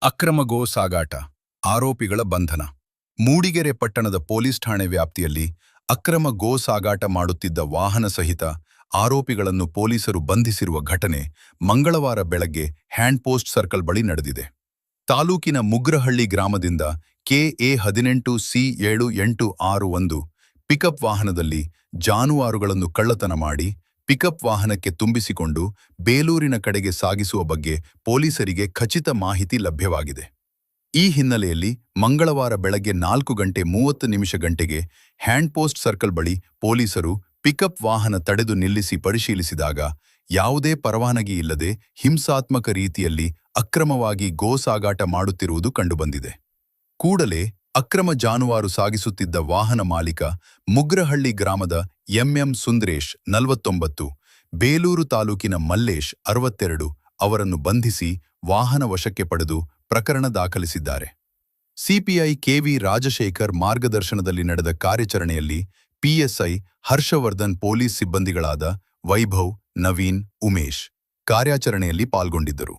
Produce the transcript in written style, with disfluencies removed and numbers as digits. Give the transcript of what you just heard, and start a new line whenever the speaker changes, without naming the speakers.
ಅಕ್ರಮ ಗೋ ಸಾಗಾಟ ಆರೋಪಿಗಳ ಬಂಧನ. ಮೂಡಿಗೆರೆ ಪಟ್ಟಣದ ಪೊಲೀಸ್ ಠಾಣೆ ವ್ಯಾಪ್ತಿಯಲ್ಲಿ ಅಕ್ರಮ ಗೋ ಸಾಗಾಟ ಮಾಡುತ್ತಿದ್ದ ವಾಹನ ಸಹಿತ ಆರೋಪಿಗಳನ್ನು ಪೊಲೀಸರು ಬಂಧಿಸಿರುವ ಘಟನೆ ಮಂಗಳವಾರ ಬೆಳಗ್ಗೆ ಹ್ಯಾಂಡ್ ಪೋಸ್ಟ್ ಸರ್ಕಲ್ ಬಳಿ ನಡೆದಿದೆ. ತಾಲೂಕಿನ ಮುಗ್ರಹಳ್ಳಿ ಗ್ರಾಮದಿಂದ ಕೆಎ 18C7861 ಪಿಕಪ್ ವಾಹನದಲ್ಲಿ ಜಾನುವಾರುಗಳನ್ನು ಕಳ್ಳತನ ಮಾಡಿ ಪಿಕಪ್ ವಾಹನಕ್ಕೆ ತುಂಬಿಸಿಕೊಂಡು ಬೇಲೂರಿನ ಕಡೆಗೆ ಸಾಗಿಸುವ ಬಗ್ಗೆ ಪೊಲೀಸರಿಗೆ ಖಚಿತ ಮಾಹಿತಿ ಲಭ್ಯವಾಗಿದೆ. ಈ ಹಿನ್ನೆಲೆಯಲ್ಲಿ ಮಂಗಳವಾರ ಬೆಳಗ್ಗೆ 4:30 ಹ್ಯಾಂಡ್ ಪೋಸ್ಟ್ ಸರ್ಕಲ್ ಬಳಿ ಪೊಲೀಸರು ಪಿಕಪ್ ವಾಹನ ತಡೆದು ನಿಲ್ಲಿಸಿ ಪರಿಶೀಲಿಸಿದಾಗ ಯಾವುದೇ ಪರವಾನಗಿ ಇಲ್ಲದೆ ಹಿಂಸಾತ್ಮಕ ರೀತಿಯಲ್ಲಿ ಅಕ್ರಮವಾಗಿ ಗೋ ಸಾಗಾಟ ಮಾಡುತ್ತಿರುವುದು ಕಂಡುಬಂದಿದೆ. ಕೂಡಲೇ ಅಕ್ರಮ ಜಾನುವಾರು ಸಾಗಿಸುತ್ತಿದ್ದ ವಾಹನ ಮಾಲೀಕ ಮುಗ್ರಹಳ್ಳಿ ಗ್ರಾಮದ ಎಂಎಂ ಸುಂದ್ರೇಶ್ 49, ಬೇಲೂರು ತಾಲೂಕಿನ ಮಲ್ಲೇಶ್ 62 ಅವರನ್ನು ಬಂಧಿಸಿ ವಾಹನ ವಶಕ್ಕೆ ಪಡೆದು ಪ್ರಕರಣ ದಾಖಲಿಸಿದ್ದಾರೆ. ಸಿಪಿಐ ಕೆವಿ ರಾಜಶೇಖರ್ ಮಾರ್ಗದರ್ಶನದಲ್ಲಿ ನಡೆದ ಕಾರ್ಯಾಚರಣೆಯಲ್ಲಿ ಪಿಎಸ್ಐ ಹರ್ಷವರ್ಧನ್, ಪೊಲೀಸ್ ಸಿಬ್ಬಂದಿಗಳಾದ ವೈಭವ್, ನವೀನ್, ಉಮೇಶ್ ಕಾರ್ಯಾಚರಣೆಯಲ್ಲಿ ಪಾಲ್ಗೊಂಡಿದ್ದರು.